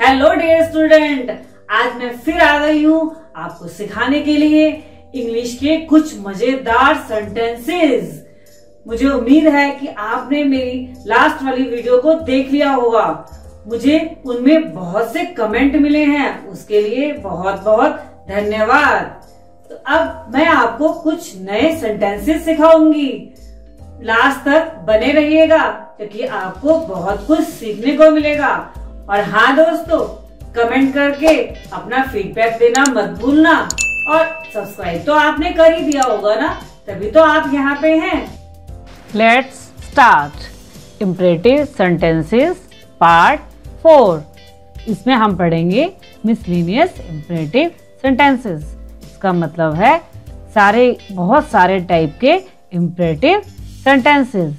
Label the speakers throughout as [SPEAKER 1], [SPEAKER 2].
[SPEAKER 1] Hello dear student, आज मैं फिर आ गई हूँ आपको सिखाने के लिए इंग्लिश के कुछ मजेदार सेंटेंसेस। मुझे उम्मीद है कि आपने मेरी लास्ट वाली वीडियो को देख लिया होगा। मुझे उनमें बहुत से कमेंट मिले हैं, उसके लिए बहुत बहुत धन्यवाद। तो अब मैं आपको कुछ नए सेंटेंसेस सिखाऊंगी। लास्ट तक बने रहिएगा क्योंकि आपको बहुत कुछ सीखने को मिलेगा। और हाँ दोस्तों, कमेंट करके अपना फीडबैक देना मत भूलना। और सब्सक्राइब तो आपने कर ही दिया होगा ना, तभी तो आप यहाँ पे हैं।
[SPEAKER 2] Let's start imperative sentences part 4। इसमें हम पढ़ेंगे मिसलेनियस इम्परेटिव सेंटेंसेस। इसका मतलब है बहुत सारे टाइप के इम्परेटिव सेंटेंसेस।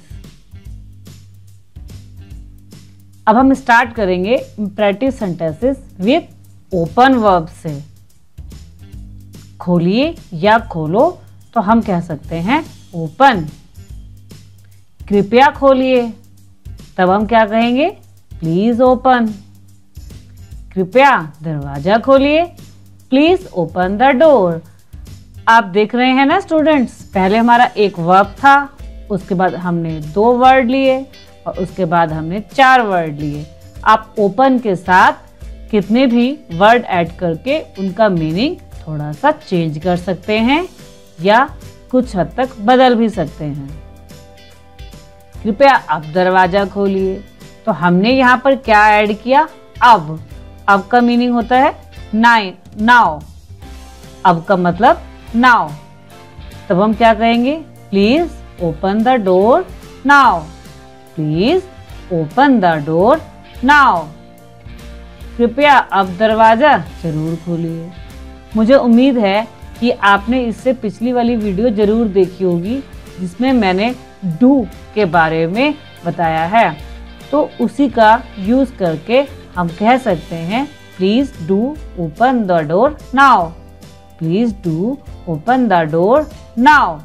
[SPEAKER 2] अब हम स्टार्ट करेंगे imperative sentences with open verb से। खोलिए या खोलो तो हम कह सकते हैं ओपन। कृपया खोलिए तब हम क्या कहेंगे, प्लीज ओपन। कृपया दरवाजा खोलिए, प्लीज ओपन द डोर। आप देख रहे हैं ना स्टूडेंट्स, पहले हमारा एक वर्ब था, उसके बाद हमने 2 वर्ड लिए और उसके बाद हमने 4 वर्ड लिए। आप ओपन के साथ कितने भी वर्ड ऐड करके उनका मीनिंग थोड़ा सा चेंज कर सकते हैं या कुछ हद तक बदल भी सकते हैं। कृपया अब दरवाजा खोलिए, तो हमने यहाँ पर क्या ऐड किया, अब का मीनिंग होता है नाउ। अब का मतलब नाउ। तब हम क्या कहेंगे, please open the door now. Please open the door now. कृपया अब दरवाजा जरूर खोलिए। मुझे उम्मीद है कि आपने इससे पिछली वाली वीडियो जरूर देखी होगी जिसमें मैंने डू के बारे में बताया है। तो उसी का यूज करके हम कह सकते हैं please do open the door now. Please do open the door now.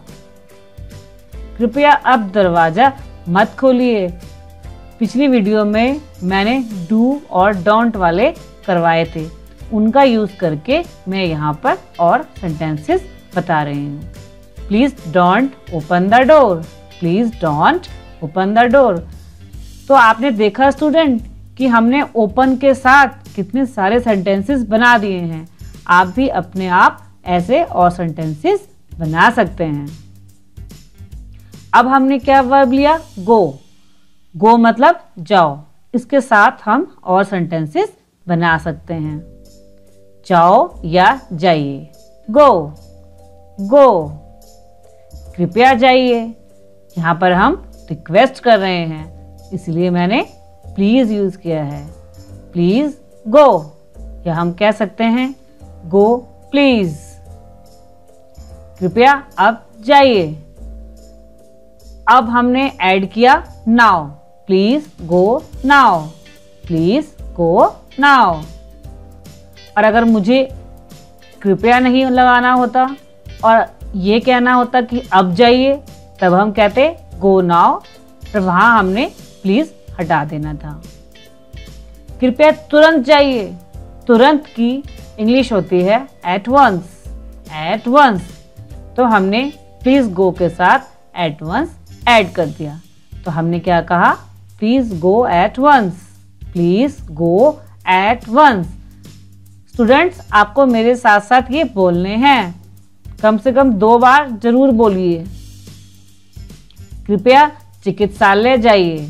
[SPEAKER 2] कृपया अब दरवाजा मत खोलिए। पिछली वीडियो में मैंने डू और डोंट वाले करवाए थे, उनका यूज करके मैं यहाँ पर और सेंटेंसेस बता रही हूँ। Please don't open the door. Please don't open the door. तो आपने देखा स्टूडेंट कि हमने ओपन के साथ कितने सारे सेंटेंसेस बना दिए हैं। आप भी अपने आप ऐसे और सेंटेंसेस बना सकते हैं। अब हमने क्या वर्ब लिया, गो मतलब जाओ। इसके साथ हम और सेंटेंसेस बना सकते हैं, जाओ या जाइए। गो। कृपया जाइए। यहाँ पर हम रिक्वेस्ट कर रहे हैं, इसलिए मैंने प्लीज यूज किया है। प्लीज गो, या हम कह सकते हैं गो प्लीज। कृपया अब जाइए। अब हमने ऐड किया now. Please go now. Please go now. और अगर मुझे कृपया नहीं लगाना होता और ये कहना होता कि अब जाइए, तब हम कहते गो नाउ, और वहां हमने प्लीज हटा देना था। कृपया तुरंत जाइए। तुरंत की इंग्लिश होती है एट वंस। तो हमने प्लीज गो के साथ एट वंस ऐड कर दिया। तो हमने क्या कहा, please go at once. Please go at once. Students, आपको मेरे साथ साथ ये बोलने हैं, कम से कम 2 बार जरूर बोलिए। कृपया चिकित्सालय जाइए।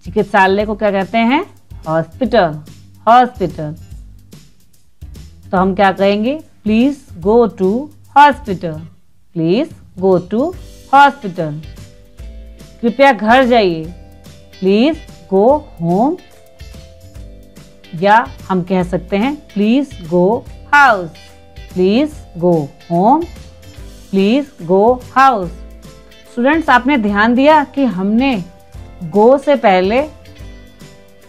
[SPEAKER 2] चिकित्सालय को क्या कहते हैं, हॉस्पिटल। तो हम क्या कहेंगे, please go to hospital. Please go to hospital. कृपया घर जाइए। प्लीज गो होम, या हम कह सकते हैं please go house. Please go home. Please go house. Students, आपने ध्यान दिया कि हमने गो से पहले,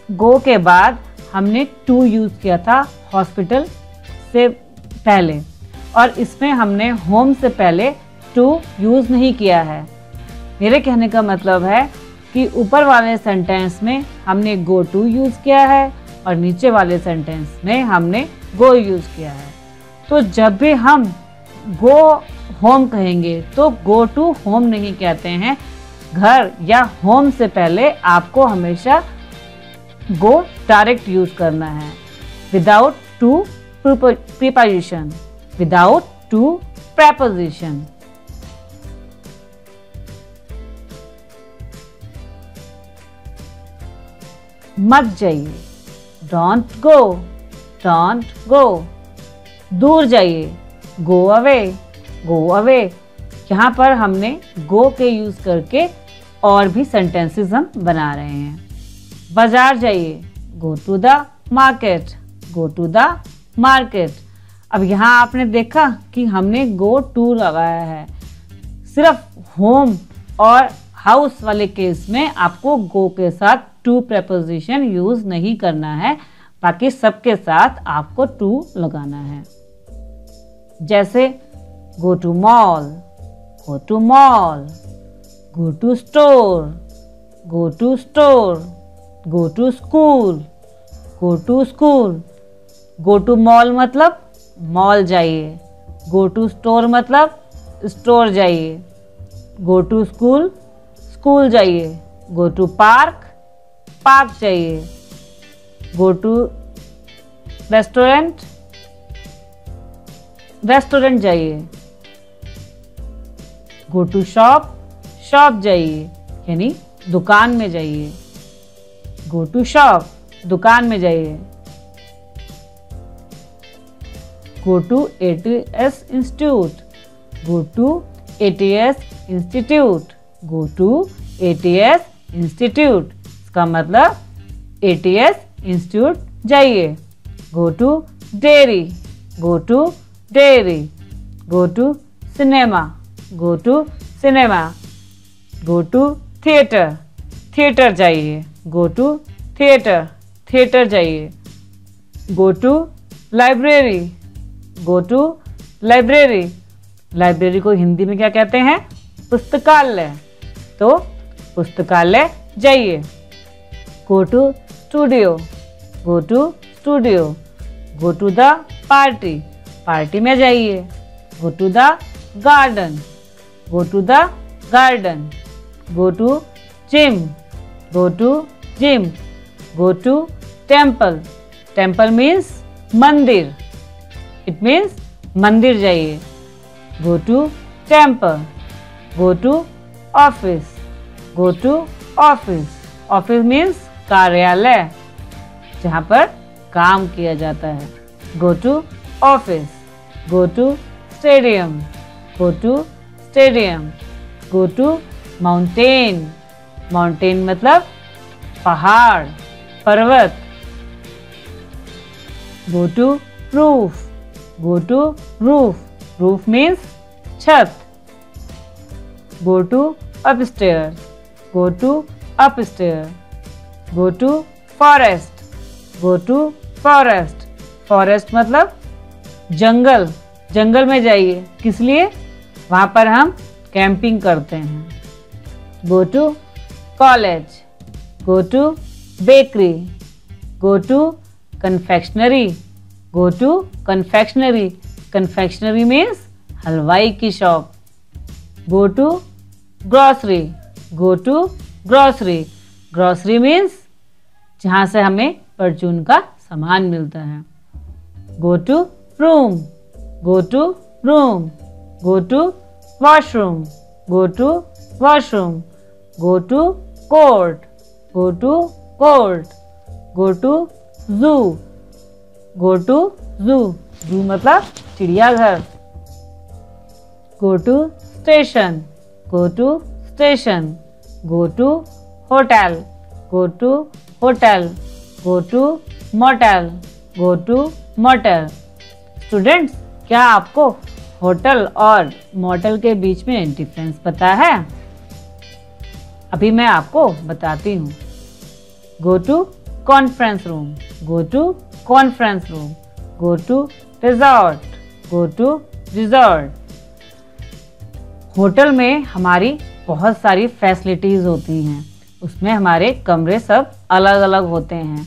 [SPEAKER 2] गो के बाद हमने टू यूज किया था हॉस्पिटल से पहले, और इसमें हमने होम से पहले टू यूज नहीं किया है। मेरे कहने का मतलब है कि ऊपर वाले सेंटेंस में हमने गो टू यूज किया है और नीचे वाले सेंटेंस में हमने गो यूज किया है। तो जब भी हम गो होम कहेंगे तो गो टू होम नहीं कहते हैं। घर या होम से पहले आपको हमेशा गो डायरेक्ट यूज करना है, without to preposition, without to preposition. मत जाइए, डोंट गो, डोंट गो। दूर जाइए, गो अवे, गो अवे। यहाँ पर हमने गो के यूज करके और भी सेंटेंसेस हम बना रहे हैं। बाजार जाइए, go to the market, go to the market. अब यहाँ आपने देखा कि हमने गो टू लगाया है। सिर्फ होम और हाउस वाले केस में आपको गो के साथ टू प्रेपोजिशन यूज नहीं करना है, बाकी सबके साथ आपको टू लगाना है। जैसे go to mall, go to mall, go to store, go to store, go to school, go to school. Go to mall मतलब मॉल जाइए, गो टू स्टोर मतलब स्टोर जाइए, गो टू स्कूल स्कूल जाइए, go to park park जाइए, go to restaurant restaurant जाइए, go to shop shop जाइए, यानी दुकान में जाइए, गो टू शॉप दुकान में जाइए। Go to ATS institute, go to ATS institute, go to ATS institute. इसका मतलब ATS इंस्टीट्यूट जाइए। Go to dairy, go to dairy, go to cinema, go to cinema, go to theatre theatre जाइए, go to theatre theatre जाइए। Go to library, go to library. Library को हिंदी में क्या कहते हैं? पुस्तकालय। तो पुस्तकालय जाइए। Go to studio, go to studio, go to the party party में जाइए। Go to the garden, go to the garden, go to gym, go to gym, go to temple. Temple means मंदिर, इट मीन्स मंदिर जाइए। Go to temple, go to office, go to office. Office means कार्यालय, जहाँ पर काम किया जाता है। Go to office, go to stadium, go to stadium, go to mountain. Mountain मतलब पहाड़ पर्वत। Go to roof, go to roof. Roof means छत। Go to upstair, go to upstair, go to forest, go to forest. Forest मतलब जंगल, जंगल में जाइए। किस लिए? वहाँ पर हम कैंपिंग करते हैं। Go to college, go to bakery, go to confectionery, go to confectionery. Confectionery means हलवाई की shop. Go to grocery, go to grocery. Grocery means जहाँ से हमें परचून का सामान मिलता है। Go to room, go to room, go to washroom, go to washroom, go to court, go to court, go to zoo, go to zoo. Zoo मतलब चिड़ियाघर। Go to station, go to station, go to hotel, go to hotel, go to motel, go to motel. Students, क्या आपको hotel और motel के बीच में difference पता है? अभी मैं आपको बताती हूँ। Go to conference room, go to conference room, go to resort, go to resort. Hotel में हमारी बहुत सारी फैसिलिटीज होती हैं। उसमें हमारे कमरे सब अलग अलग होते हैं।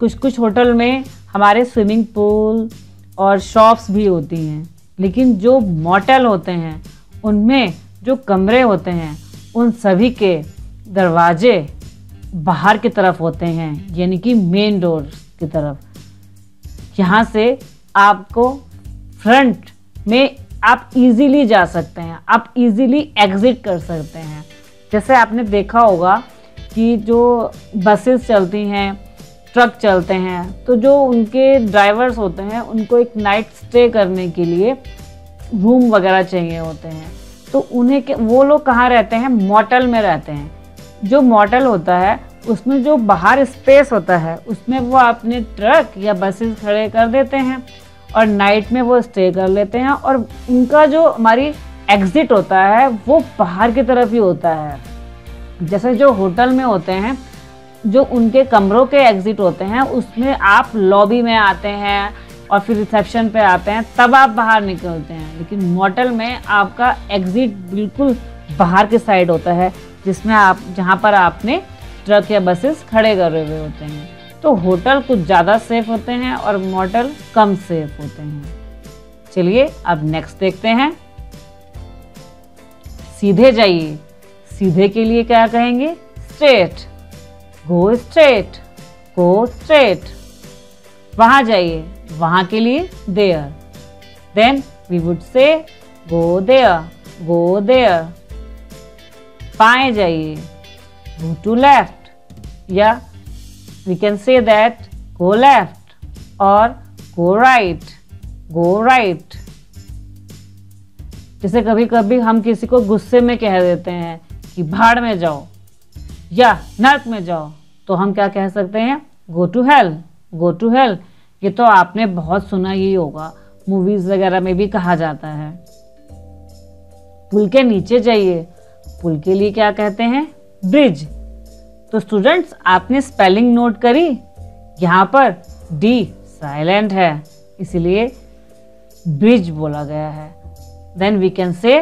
[SPEAKER 2] कुछ कुछ होटल में हमारे स्विमिंग पूल और शॉप्स भी होती हैं, लेकिन जो मोटेल होते हैं उनमें जो कमरे होते हैं उन सभी के दरवाजे बाहर की तरफ होते हैं, यानी कि मेन डोर की तरफ। यहाँ से आपको फ्रंट में आप इजीली जा सकते हैं, आप इजीली एग्जिट कर सकते हैं। जैसे आपने देखा होगा कि जो बसेस चलती हैं, ट्रक चलते हैं, तो जो उनके ड्राइवर्स होते हैं उनको एक नाइट स्टे करने के लिए रूम वगैरह चाहिए होते हैं, तो उन्हें वो लोग कहाँ रहते हैं? मोटेल में रहते हैं। जो मोटेल होता है उसमें जो बाहर स्पेस होता है उसमें वो अपने ट्रक या बसेस खड़े कर देते हैं और नाइट में वो स्टे कर लेते हैं, और उनका जो हमारी एग्जिट होता है वो बाहर की तरफ ही होता है। जैसे जो होटल में होते हैं, जो उनके कमरों के एग्जिट होते हैं उसमें आप लॉबी में आते हैं और फिर रिसेप्शन पे आते हैं, तब आप बाहर निकलते हैं। लेकिन मोटेल में आपका एग्जिट बिल्कुल बाहर के साइड होता है, जिसमें आप जहाँ पर आपने ट्रक या बसेस खड़े करे हुए होते हैं। तो होटल कुछ ज़्यादा सेफ होते हैं और मोटेल कम सेफ होते हैं। चलिए अब नेक्स्ट देखते हैं। सीधे जाइए। सीधे के लिए क्या कहेंगे? Straight. Go straight, go straight. वहां जाइए, वहां के लिए there. Then we would say go there, go there. बाएं जाइए, go to left, या we can say that go left or go right, go right। जैसे कभी कभी हम किसी को गुस्से में कह देते हैं कि भाड़ में जाओ या नर्क में जाओ, तो हम क्या कह सकते हैं? go to hell, go to hell। ये तो आपने बहुत सुना ही होगा, मूवीज वगैरह में भी कहा जाता है। पुल के नीचे जाइए। पुल के लिए क्या कहते हैं? ब्रिज। तो स्टूडेंट्स, आपने स्पेलिंग नोट करी? यहाँ पर डी साइलेंट है, इसलिए ब्रिज बोला गया है। Then we can say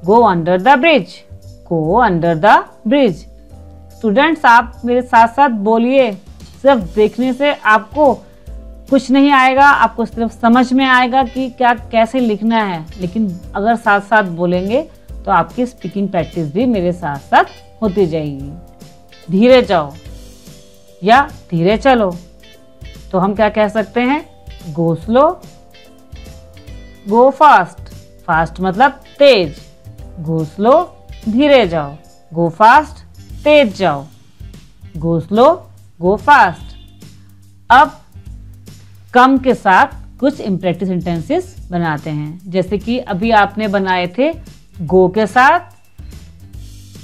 [SPEAKER 2] go under the bridge, go under the bridge. Students, आप मेरे साथ साथ बोलिए। सिर्फ देखने से आपको कुछ नहीं आएगा, आपको सिर्फ समझ में आएगा कि क्या कैसे लिखना है, लेकिन अगर साथ साथ बोलेंगे तो आपकी स्पीकिंग प्रैक्टिस भी मेरे साथ साथ होती जाएगी। धीरे जाओ या धीरे चलो, तो हम क्या कह सकते हैं? गो स्लो, गो फास्ट। फास्ट मतलब तेज। गो स्लो, धीरे जाओ। गो फास्ट, तेज जाओ। गो स्लो, गो फास्ट। अब कम के साथ कुछ इम्परेटिव सेंटेंसेस बनाते हैं, जैसे कि अभी आपने बनाए थे गो के साथ,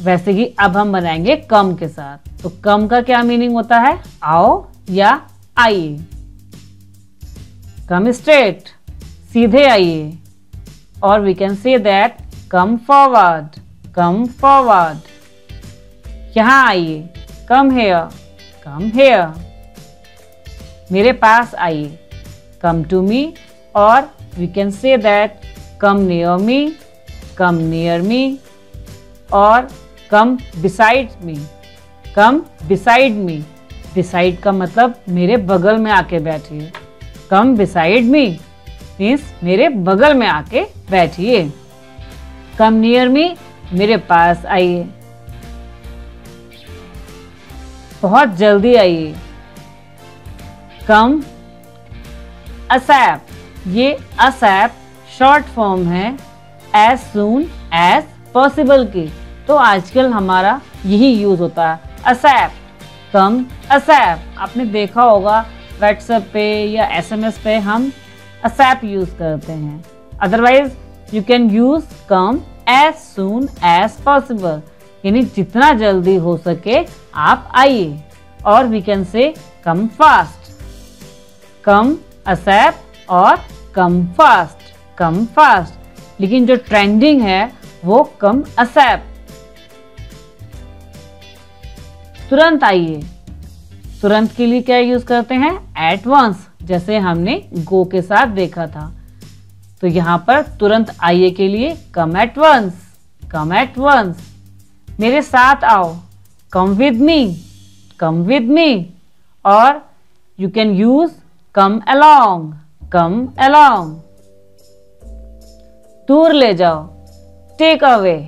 [SPEAKER 2] वैसे ही अब हम बनाएंगे कम के साथ। तो कम का क्या मीनिंग होता है? आओ या आइए। कम स्ट्रेट, सीधे आइए। और we can say that come forward, come forward. यहां आइए, कम हेयर, कम हेयर। मेरे पास आइए, कम टू मी। और we can say that come near me, come near me. और come beside me, come beside me. Beside का मतलब मेरे बगल में आके बैठिए। कम बिसाइड मी मीन्स मेरे बगल में आके बैठिए। कम नियर मी, मेरे पास आइए। बहुत जल्दी आइए। कम असैप, ये असैप शॉर्ट फॉर्म है एज सून एज पॉसिबल की, तो आजकल हमारा यही यूज होता है, असैप, कम असैप। आपने देखा होगा व्हाट्सएप पे या SMS पे हम असैप यूज करते हैं। Otherwise you can use come as soon as possible, यानी जितना जल्दी हो सके आप आइए। और वी कैन से कम फास्ट, कम असैप और कम फास्ट, कम फास्ट। लेकिन जो ट्रेंडिंग है वो कम असैप। तुरंत आइए। तुरंत के लिए क्या यूज करते हैं? एट वंस, जैसे हमने गो के साथ देखा था। तो यहां पर तुरंत आइए के लिए कम एट वंस, कम एट वंस। मेरे साथ आओ, come with me, come with me. और you can use come along. Come along. दूर ले जाओ, take away.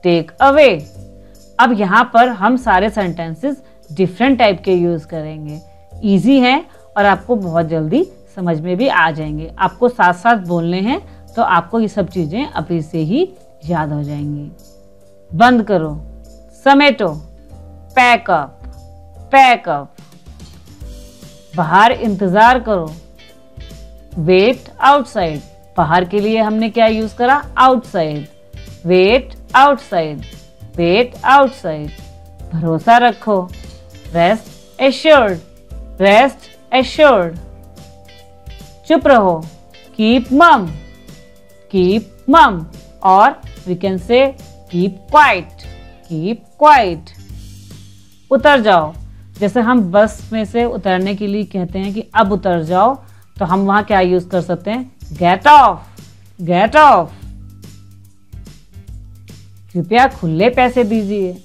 [SPEAKER 2] Take away. अब यहाँ पर हम सारे सेंटेंसेस डिफरेंट टाइप के यूज करेंगे। इजी है और आपको बहुत जल्दी समझ में भी आ जाएंगे। आपको साथ साथ बोलने हैं तो आपको ये सब चीजें अभी से ही याद हो जाएंगी। बंद करो, समेटो, पैक अप, पैक अप। बाहर इंतजार करो, वेट आउटसाइड। बाहर के लिए हमने क्या यूज करा? Outside. Wait outside, wait outside. भरोसा रखो, रेस्ट एश्योर्ड, रेस्ट एश्योर्ड। चुप रहो, कीप मम, कीप मम। और we can say keep quiet, keep quiet. उतर जाओ, जैसे हम बस में से उतरने के लिए कहते हैं कि अब उतर जाओ, तो हम वहां क्या यूज कर सकते हैं? Get off, get off. कृपया खुले पैसे दीजिए।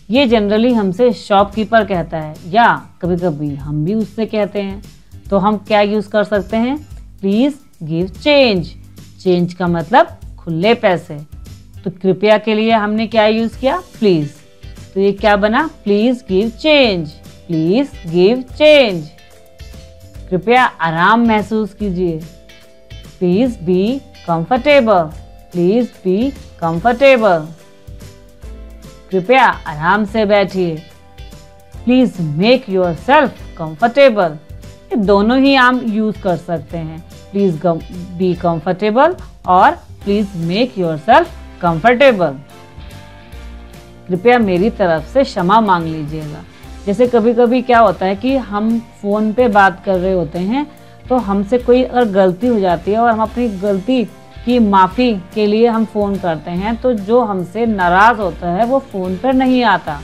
[SPEAKER 2] ये जनरली हमसे शॉपकीपर कहता है या कभी कभी हम भी उससे कहते हैं, तो हम क्या यूज कर सकते हैं? Please give change. चेंज का मतलब खुले पैसे। तो कृपया के लिए हमने क्या यूज किया? प्लीज। तो ये क्या बना? Please give change, please give change. कृपया आराम महसूस कीजिए। Please be comfortable, please be comfortable. कृपया आराम से बैठिए। Please make your self comfortable. ये दोनों ही हम यूज कर सकते हैं, प्लीज बी कंफर्टेबल और please make your self comfortable. कृपया मेरी तरफ से क्षमा मांग लीजिएगा। जैसे कभी कभी क्या होता है कि हम फोन पे बात कर रहे होते हैं, तो हमसे कोई अगर गलती हो जाती है और हम अपनी गलती की माफ़ी के लिए हम फ़ोन करते हैं, तो जो हमसे नाराज़ होता है वो फ़ोन पर नहीं आता।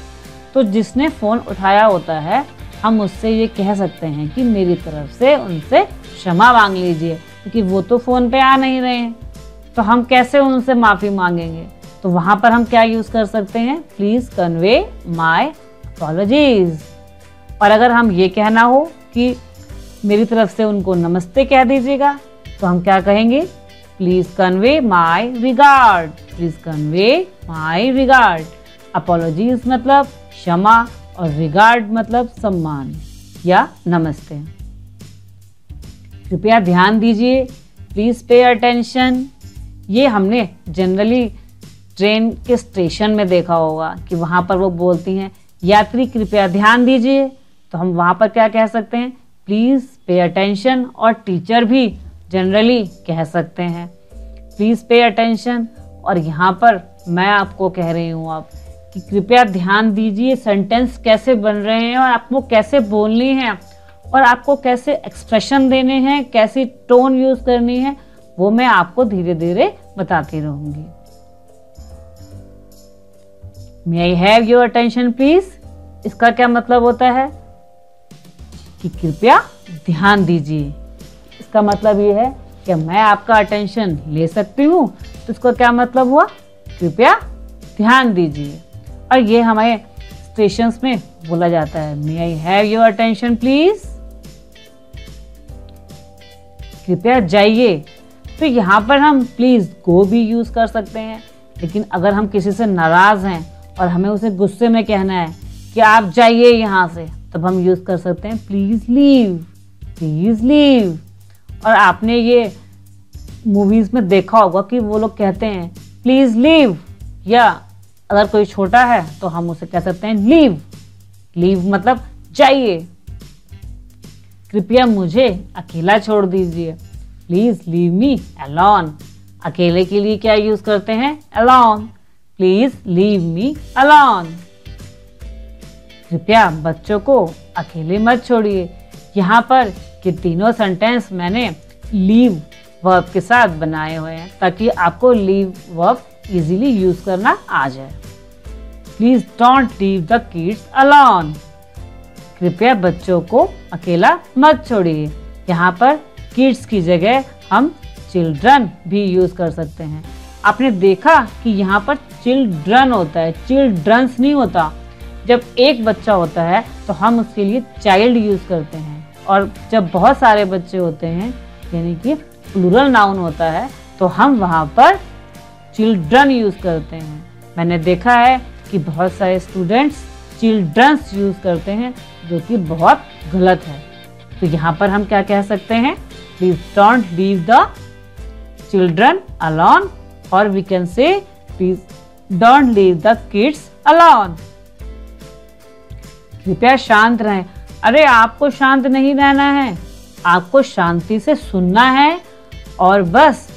[SPEAKER 2] तो जिसने फ़ोन उठाया होता है हम उससे ये कह सकते हैं कि मेरी तरफ से उनसे क्षमा मांग लीजिए, क्योंकि वो तो फ़ोन पे आ नहीं रहे हैं, तो हम कैसे उनसे माफ़ी मांगेंगे? तो वहाँ पर हम क्या यूज़ कर सकते हैं? Please convey my apologies. और अगर हम ये कहना हो कि मेरी तरफ से उनको नमस्ते कह दीजिएगा, तो हम क्या कहेंगे? Please convey my regard, please convey my regard. Apologies मतलब क्षमा और रिगार्ड मतलब सम्मान या नमस्ते। कृपया ध्यान दीजिए, प्लीज पे अटेंशन। ये हमने जनरली ट्रेन के स्टेशन में देखा होगा कि वहाँ पर वो बोलती हैं यात्री कृपया ध्यान दीजिए, तो हम वहाँ पर क्या कह सकते हैं? Please pay attention. और टीचर भी जनरली कह सकते हैं प्लीज पे अटेंशन। और यहाँ पर मैं आपको कह रही हूँ आप कि कृपया ध्यान दीजिए सेंटेंस कैसे बन रहे हैं और आपको कैसे बोलनी है और आपको कैसे एक्सप्रेशन देने हैं, कैसी टोन यूज करनी है, वो मैं आपको धीरे धीरे बताती रहूंगी। May I have your attention please. इसका क्या मतलब होता है? कि कृपया ध्यान दीजिए। इसका मतलब ये है कि मैं आपका अटेंशन ले सकती हूँ, तो इसका क्या मतलब हुआ? कृपया ध्यान दीजिए। और ये हमारे स्टेशंस में बोला जाता है, may I have your attention please. कृपया जाइए। तो यहाँ पर हम प्लीज गो भी यूज कर सकते हैं, लेकिन अगर हम किसी से नाराज हैं और हमें उसे गुस्से में कहना है कि आप जाइए यहाँ से, तब हम यूज कर सकते हैं प्लीज लीव, प्लीज लीव। और आपने ये मूवीज में देखा होगा कि वो लोग कहते हैं प्लीज लीव, या अगर कोई छोटा है तो हम उसे कह सकते हैं लीव। लीव मतलब जाइए। कृपया मुझे अकेला छोड़ दीजिए, प्लीज लीव मी अलोन। अकेले के लिए क्या यूज करते हैं? Alone. Please leave me alone. कृपया बच्चों को अकेले मत छोड़िए। यहाँ पर कि तीनों सेंटेंस मैंने लीव वर्ब के साथ बनाए हुए हैं ताकि आपको लीव वर्ब इजीली यूज करना आ जाए। Please don't leave the kids alone. कृपया बच्चों को अकेला मत छोड़िए। यहाँ पर किड्स की जगह हम चिल्ड्रन भी यूज कर सकते हैं। आपने देखा कि यहाँ पर चिल्ड्रन होता है, चिल्ड्रंस नहीं होता। जब एक बच्चा होता है तो हम उसके लिए चाइल्ड यूज करते हैं, और जब बहुत सारे बच्चे होते हैं यानी कि प्लूरल नाउन होता है तो हम वहाँ पर चिल्ड्रन यूज करते हैं। मैंने देखा है कि बहुत सारे स्टूडेंट्स चिल्ड्रंस यूज करते हैं जो कि बहुत गलत है। तो यहाँ पर हम क्या कह सकते हैं, please don't leave the children alone, और we can say please don't leave the kids alone. कृपया शांत रहें। अरे आपको शांत नहीं रहना है, आपको शांति से सुनना है और बस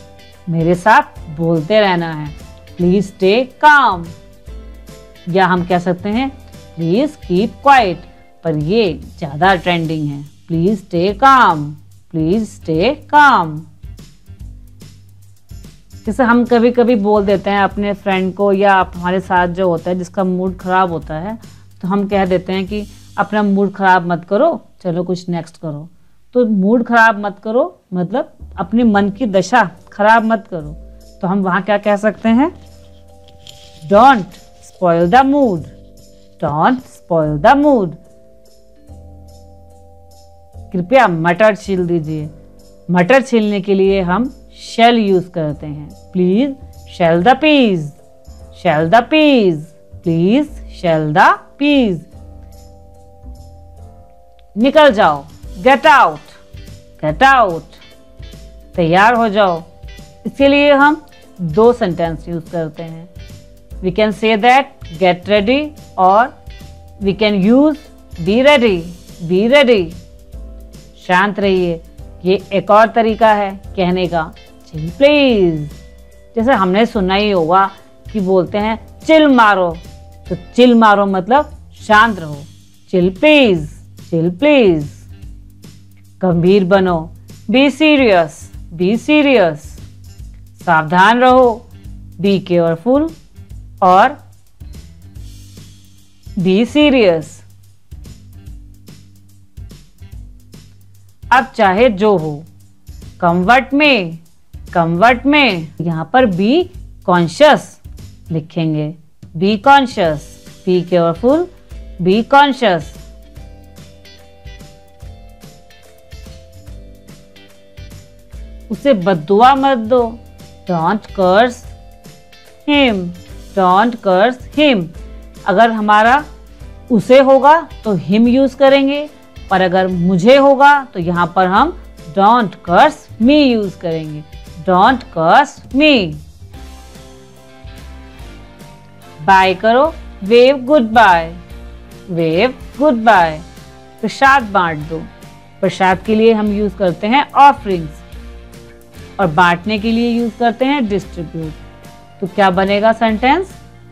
[SPEAKER 2] मेरे साथ बोलते रहना है। प्लीज स्टे काम, या हम कह सकते हैं प्लीज कीप क्वाइट, पर ये ज्यादा ट्रेंडिंग है। Please stay calm, please stay calm. जैसे हम कभी कभी बोल देते हैं अपने फ्रेंड को या हमारे साथ जो होता है जिसका मूड खराब होता है, तो हम कह देते हैं कि अपना मूड खराब मत करो, चलो कुछ नेक्स्ट करो। तो मूड खराब मत करो मतलब अपने मन की दशा खराब मत करो। तो हम वहां क्या कह सकते हैं, don't spoil the mood, don't spoil the mood. कृपया मटर छील दीजिए। मटर छीलने के लिए हम शेल यूज करते हैं। Please shell the peas, shell the peas, please shell the peas. निकल जाओ, गेट आउट, गेट आउट। तैयार हो जाओ, इसके लिए हम दो सेंटेंस यूज करते हैं। We can say that get ready, और we can use be ready, be ready. शांत रहिए, ये एक और तरीका है कहने का, चिल प्लीज। जैसे हमने सुना ही होगा कि बोलते हैं चिल मारो, तो चिल मारो मतलब शांत रहो। Chill please, chill please. गंभीर बनो, बी सीरियस, बी सीरियस। सावधान रहो, बी केयरफुल, और बी सीरियस। अब चाहे जो हो, कम्फर्ट में, कम्फर्ट में यहाँ पर बी कॉन्शियस लिखेंगे। Be conscious, be careful, be conscious. उसे बद्दुआ मत दो, don't curse him, don't curse him. अगर हमारा उसे होगा तो हिम यूज करेंगे, पर अगर मुझे होगा तो यहाँ पर हम डोंट कर्स मी यूज करेंगे। Don't curse me. बाय करो, wave goodbye, wave goodbye. प्रसाद बांट दो। प्रसाद के लिए हम यूज करते हैं ऑफरिंग्स, और बांटने के लिए यूज करते हैं डिस्ट्रीब्यूट। तो क्या बनेगा sentence,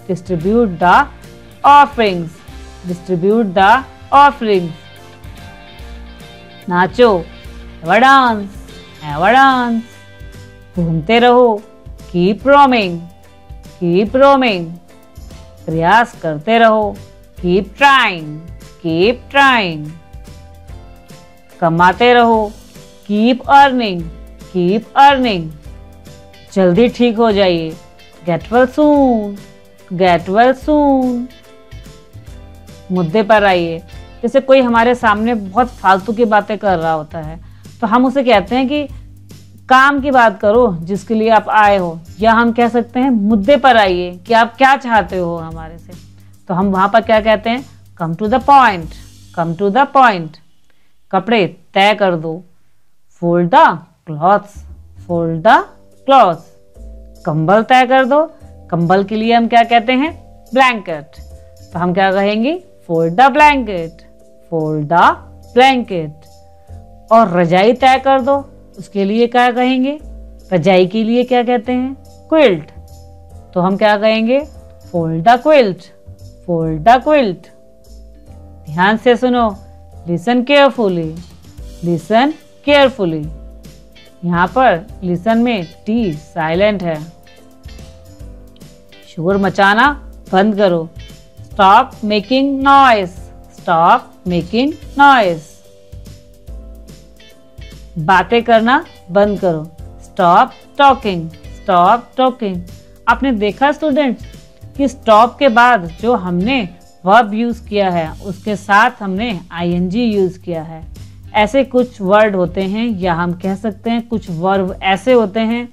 [SPEAKER 2] distribute the offerings, distribute the offerings. Nacho, have a dance, have a dance. घूमते रहो, कीप रोमिंग, कीप रोमिंग। प्रयास करते रहो, कीप ट्राइंग, कीप ट्राइंग। कमाते रहो, कीप अर्निंग, कीप अर्निंग। जल्दी ठीक हो जाइए, get well soon, get well soon. मुद्दे पर आइए। जैसे कोई हमारे सामने बहुत फालतू की बातें कर रहा होता है तो हम उसे कहते हैं कि काम की बात करो जिसके लिए आप आए हो, या हम कह सकते हैं मुद्दे पर आइए कि आप क्या चाहते हो हमारे से। तो हम वहां पर क्या कहते हैं, come to the point, come to the point. कपड़े तय कर दो, fold the clothes, fold the clothes. कंबल तय कर दो। कंबल के लिए हम क्या कहते हैं, ब्लैंकेट। तो हम क्या कहेंगे, fold the blanket, fold the blanket. और रजाई तय कर दो, उसके लिए क्या कहेंगे, रजाई के लिए क्या कहते हैं, क्विल्ट। तो हम क्या कहेंगे, fold the quilt, fold the quilt. ध्यान से सुनो, लिसन केयरफुली, लिसन केयरफुली। यहाँ पर लिसन में टी साइलेंट है। शोर मचाना बंद करो, stop making noise, stop making noise. बातें करना बंद करो, स्टॉप टॉकिंग, स्टॉप टॉकिंग। आपने देखा स्टूडेंट्स कि स्टॉप के बाद जो हमने वर्ब यूज किया है उसके साथ हमने आईएनजी यूज किया है। ऐसे कुछ वर्ड होते हैं या हम कह सकते हैं कुछ वर्ब ऐसे होते हैं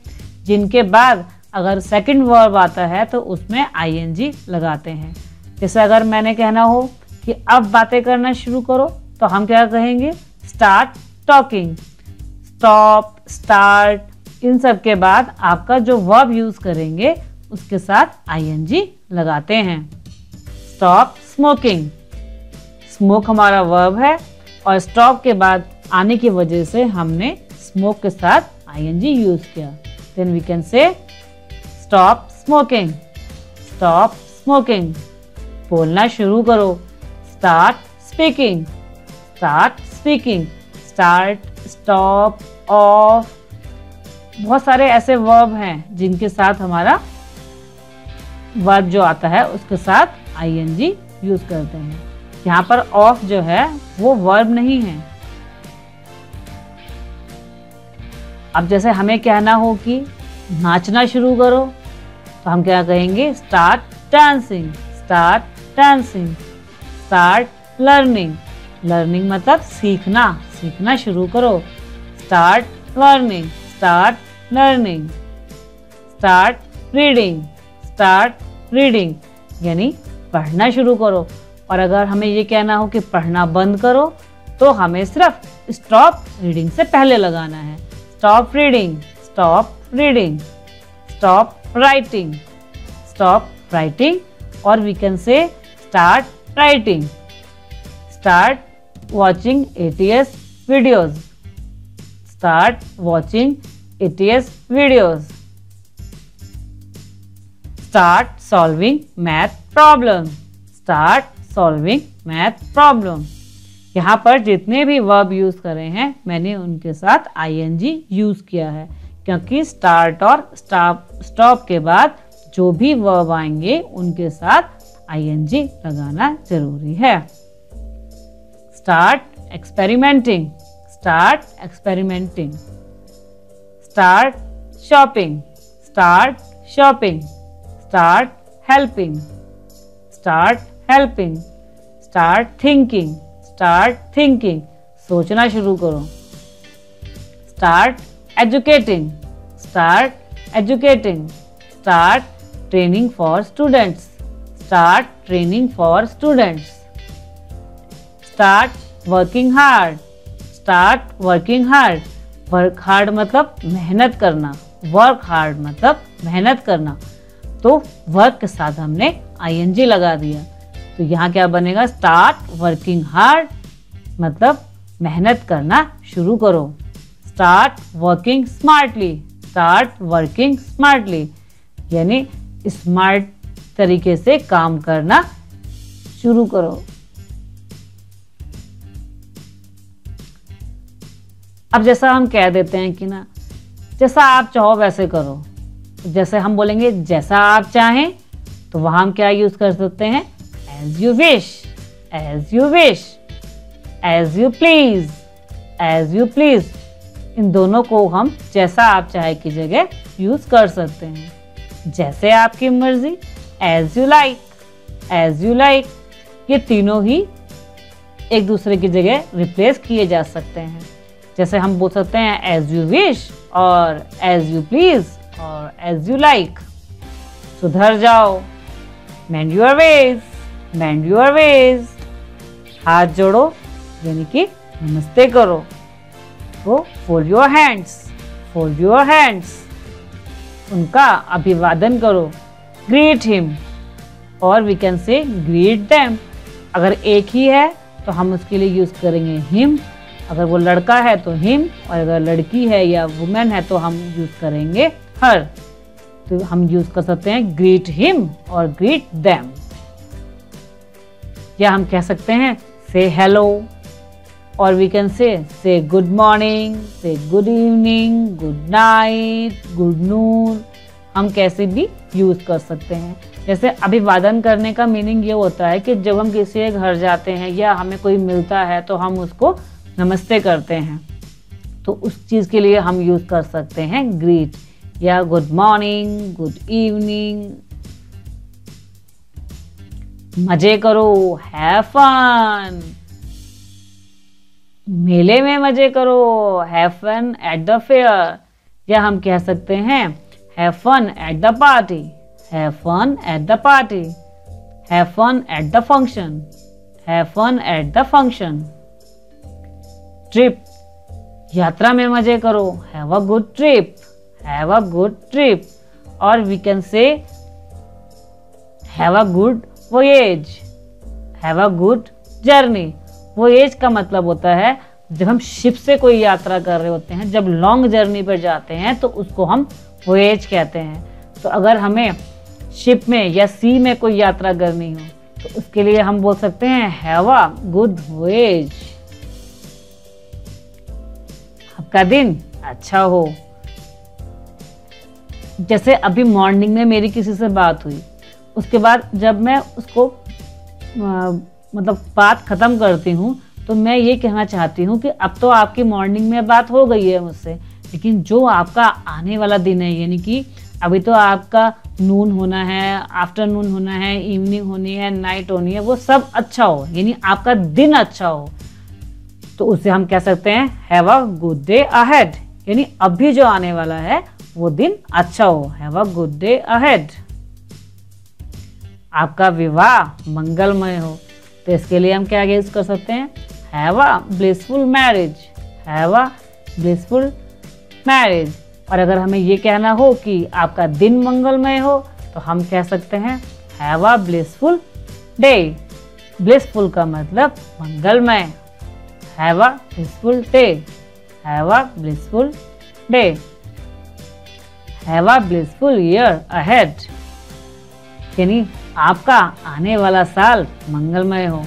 [SPEAKER 2] जिनके बाद अगर सेकंड वर्ब आता है तो उसमें आईएनजी लगाते हैं। जैसे अगर मैंने कहना हो कि अब बातें करना शुरू करो तो हम क्या कहेंगे, स्टार्ट टॉकिंग। स्टॉप, स्टार्ट, इन सब के बाद आपका जो वर्ब यूज करेंगे उसके साथ आईएनजी लगाते हैं। स्टॉप स्मोकिंग, स्मोक हमारा वर्ब है और स्टॉप के बाद आने की वजह से हमने स्मोक के साथ आईएनजी यूज किया। Then we can say stop smoking, stop smoking. बोलना शुरू करो, start speaking, start speaking. Start, stop, off, बहुत सारे ऐसे वर्ब हैं जिनके साथ हमारा वर्ब जो आता है उसके साथ आईएनजी यूज करते हैं। यहाँ पर ऑफ जो है वो वर्ब नहीं है। अब जैसे हमें कहना हो कि नाचना शुरू करो तो हम क्या कहेंगे, start dancing, start dancing. Start learning, learning मतलब सीखना, सीखना शुरू करो। Start learning, start learning. Start reading, start reading यानी पढ़ना शुरू करो। और अगर हमें ये कहना हो कि पढ़ना बंद करो तो हमें सिर्फ स्टॉप रीडिंग से पहले लगाना है। Stop reading, stop reading. Stop writing, stop writing. और we can say start writing. Start watching ATS videos, start watching ATS videos. Start solving math problem, start solving math problem. यहाँ पर जितने भी verb use करे हैं मैंने उनके साथ आईएनजी यूज किया है, क्योंकि स्टार्ट और स्टॉप के बाद जो भी वर्ब आएंगे उनके साथ आईएनजी लगाना जरूरी है। Start experimenting, start experimenting. Start shopping, start shopping. Start helping, start helping. Start thinking, start thinking, सोचना शुरू करो। Start educating, start educating. Start training for students, start training for students. Start working hard, start working hard. Work hard मतलब मेहनत करना, work hard मतलब मेहनत करना। तो वर्क के साथ हमने आईएनजी लगा दिया तो यहाँ क्या बनेगा, स्टार्ट वर्किंग हार्ड मतलब मेहनत करना शुरू करो। Start working smartly, start working smartly यानी स्मार्ट तरीके से काम करना शुरू करो। अब जैसा हम कह देते हैं कि ना, जैसा आप चाहो वैसे करो। जैसे हम बोलेंगे जैसा आप चाहें तो वहां हम क्या यूज कर सकते हैं, as you wish, as you wish, as you please, as you please. इन दोनों को हम जैसा आप चाहे की जगह यूज कर सकते हैं। जैसे आपकी मर्जी, as you like, as you like. ये तीनों ही एक दूसरे की जगह रिप्लेस किए जा सकते हैं। जैसे हम बोल सकते हैं एज यू विश और एज यू प्लीज और एज यू लाइक। सुधर जाओ, mend your ways, mend your ways. हाथ जोड़ो यानी कि नमस्ते करो। तो fold your hands, fold your hands. उनका अभिवादन करो, ग्रीट हिम और we can say greet them. अगर एक ही है तो हम उसके लिए यूज करेंगे हिम। अगर वो लड़का है तो हिम और अगर लड़की है या वुमेन है तो हम यूज करेंगे हर। तो हम यूज कर सकते हैं ग्रीट हिम और ग्रीट देम। या हम कह सकते हैं से हेलो और we can say good morning, say good evening, good night, good noon. हम कैसे भी यूज कर सकते हैं। जैसे अभिवादन करने का मीनिंग ये होता है कि जब हम किसी के घर जाते हैं या हमें कोई मिलता है तो हम उसको नमस्ते करते हैं। तो उस चीज के लिए हम यूज कर सकते हैं ग्रीट या गुड मॉर्निंग, गुड इवनिंग। मजे करो, हैव फन। मेले में मजे करो, have fun at the fair, या हम कह सकते हैं have fun at the party, have fun at the party, have fun at the function, have fun at the function. Trip, यात्रा में मजे करो, have a good trip, have a good trip, और we can say have a good voyage, have a good journey. Voyage का मतलब होता है जब हम शिप से कोई यात्रा कर रहे होते हैं, जब लॉन्ग जर्नी पर जाते हैं तो उसको हम वोएज कहते हैं। तो अगर हमें शिप में या सी में कोई यात्रा करनी हो तो उसके लिए हम बोल सकते हैं हैव अ गुड वोएज। आपका दिन अच्छा हो। जैसे अभी मॉर्निंग में मेरी किसी से बात हुई, उसके बाद जब मैं उसको मतलब बात खत्म करती हूँ तो मैं ये कहना चाहती हूँ कि अब तो आपकी मॉर्निंग में बात हो गई है मुझसे, लेकिन जो आपका आने वाला दिन है, यानी कि अभी तो आपका नून होना है, आफ्टरनून होना है, इवनिंग होनी है, नाइट होनी है, वो सब अच्छा हो, यानी आपका दिन अच्छा हो, तो उसे हम कह सकते हैं have a good day ahead, यानी अभी जो आने वाला है वो दिन अच्छा हो, have a good day ahead. आपका विवाह मंगलमय हो, तो इसके लिए हम क्या यूज कर सकते हैं have a blissful marriage, have a blissful marriage. और अगर हमें ये कहना हो कि आपका दिन मंगलमय हो तो हम कह सकते हैं have a blissful day. Blissful का मतलब मंगलमय, have a blissful day, have a blissful day. Have a blissful year ahead, यानी आपका आने वाला साल मंगलमय हो,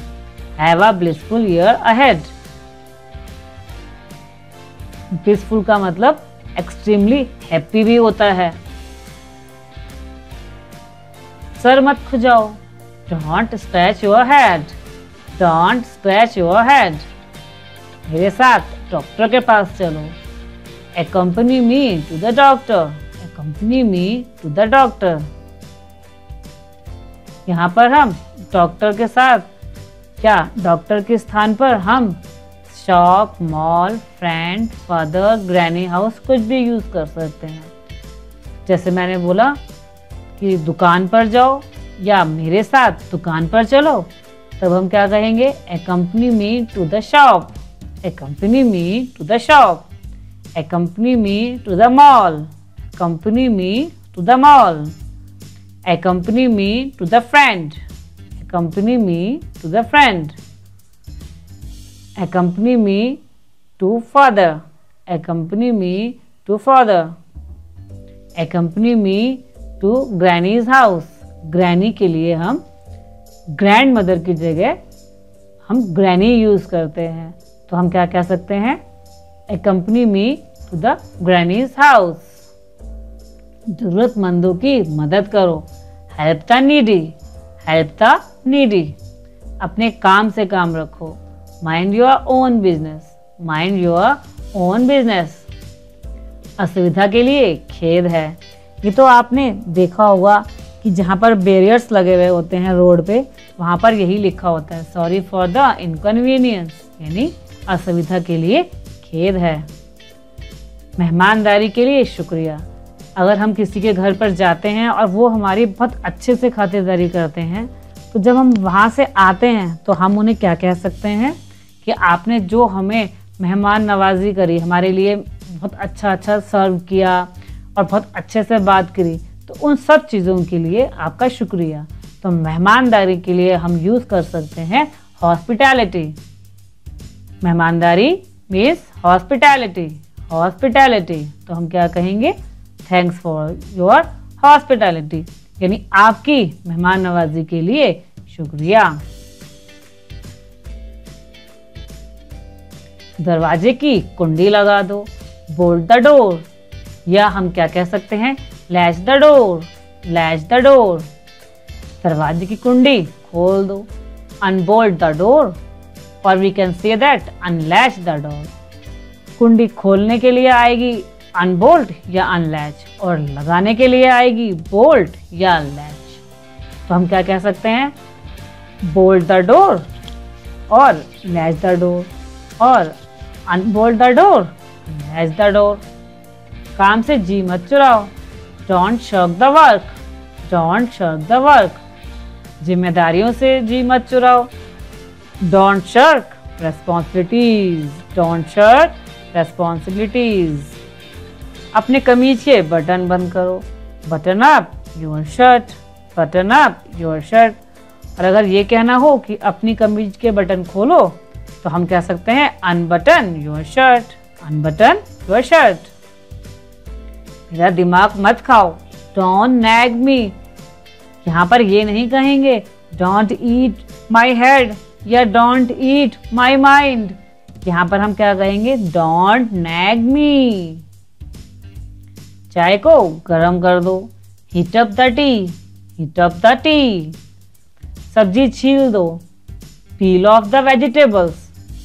[SPEAKER 2] have a blissful year ahead. Blissful का मतलब एक्सट्रीमली हैप्पी भी होता है। सर मत खुजाओ, don't scratch your head, don't scratch your head. मेरे साथ डॉक्टर के पास चलो, accompany me to the doctor, accompany me to the doctor। यहाँ पर हम डॉक्टर के साथ, क्या डॉक्टर के स्थान पर हम shop, mall, friend, father, granny house कुछ भी यूज कर सकते हैं। जैसे मैंने बोला कि दुकान पर जाओ या मेरे साथ दुकान पर चलो, तब हम क्या कहेंगे accompany me to the shop, accompany me to the shop, accompany me to the mall, accompany me to the mall, accompany me to the friend, accompany me to the friend, accompany me to father, accompany me to father, accompany me to granny's house। Granny के लिए हम grand mother की जगह हम granny use करते हैं, तो हम क्या कह सकते हैं accompany me to the granny's house। जरूरतमंदों की मदद करो, help the needy, help the needy. अपने काम से काम रखो, mind your own business, mind your own business. असुविधा के लिए खेद है। ये तो आपने देखा होगा कि जहाँ पर बैरियर्स लगे हुए होते हैं रोड पे, वहाँ पर यही लिखा होता है सॉरी फॉर द इनकन्वीनियंस, यानी असुविधा के लिए खेद है। मेहमानदारी के लिए शुक्रिया। अगर हम किसी के घर पर जाते हैं और वो हमारी बहुत अच्छे से खातिरदारी करते हैं, तो जब हम वहाँ से आते हैं तो हम उन्हें क्या कह सकते हैं कि आपने जो हमें मेहमान नवाजी करी, हमारे लिए बहुत अच्छा सर्व किया और बहुत अच्छे से बात करी, तो उन सब चीज़ों के लिए आपका शुक्रिया। तो मेहमानदारी के लिए हम यूज़ कर सकते हैं हॉस्पिटैलिटी। मेहमानदारी मीन्स हॉस्पिटैलिटी, हॉस्पिटैलिटी। तो हम क्या कहेंगे थैंक्स फॉर योर हॉस्पिटैलिटी, यानी आपकी मेहमान नवाजी के लिए शुक्रिया। दरवाजे की कुंडी लगा दो, बोल्ट द डोर, या हम क्या कह सकते हैं latch the door, latch the door. दरवाजे की कुंडी खोल दो, अनबोल्ट द डोर, और we can say that unlatch the door. कुंडी खोलने के लिए आएगी अनबोल्ट या अनलैच, और लगाने के लिए आएगी बोल्ट या लैच। तो हम क्या कह सकते हैं बोल्ट द डोर और लैच द डोर, और unbolt the door, latch the door. काम से जी मत चुराओ, don't shirk the work, don't shirk the work. जिम्मेदारियों से जी मत चुराओ, don't shirk responsibilities, don't shirk responsibilities. अपने कमीज के बटन बंद करो, button up your shirt, button up your shirt. और अगर ये कहना हो कि अपनी कमीज के बटन खोलो तो हम कह सकते हैं अनबटन योर शर्ट, अनबटन योर शर्ट। मेरा दिमाग मत खाओ, डोंट नैग मी। यहाँ पर ये नहीं कहेंगे डोंट ईट माई हेड या डोंट ईट माई माइंड। यहाँ पर हम क्या कहेंगे, डोंट नैग मी। चाय को गरम कर दो, heat up the T, heat up the T. सब्जी छील दो, पील of the vegetables,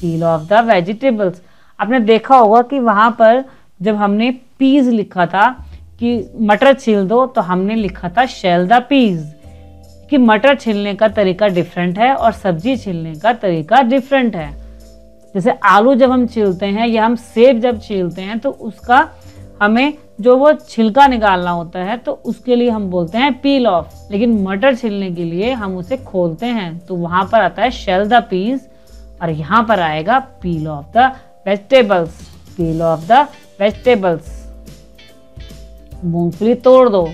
[SPEAKER 2] peel of the vegetables. आपने देखा होगा कि वहां पर जब हमने पीज लिखा था कि मटर छील दो तो हमने लिखा था शेल द पीज, कि मटर छीलने का तरीका डिफरेंट है और सब्जी छीलने का तरीका डिफरेंट है। जैसे आलू जब हम छीलते हैं या हम सेब जब छीलते हैं तो उसका हमें जो वो छिलका निकालना होता है तो उसके लिए हम बोलते हैं पील ऑफ, लेकिन मटर छीलने के लिए हम उसे खोलते हैं तो वहां पर आता है शेल द पीस और यहाँ पर आएगा पील of the vegetables, peel of the vegetables. मूंगफली तोड़ दो,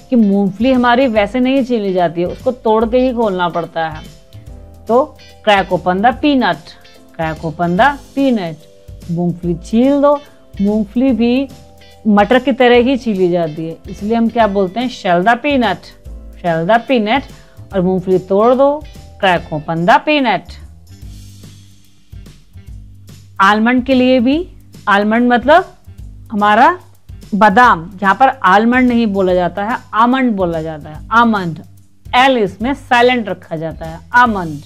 [SPEAKER 2] कि मूंगफली हमारी वैसे नहीं छीली जाती है, उसको तोड़ के ही खोलना पड़ता है। तो crack open the peanut, crack open the peanut. मूंगफली छील दो, मूंगफली भी मटर की तरह ही छीली जाती है, इसलिए हम क्या बोलते हैं shell the peanut, shell the peanut. और मूंगफली तोड़ दो, crack open the peanut. Almond के लिए भी, आलमंड मतलब हमारा बादाम, यहाँ पर आलमंड नहीं बोला जाता है, आमंड बोला जाता है, आमंड। एल इसमें साइलेंट रखा जाता है, आमंड।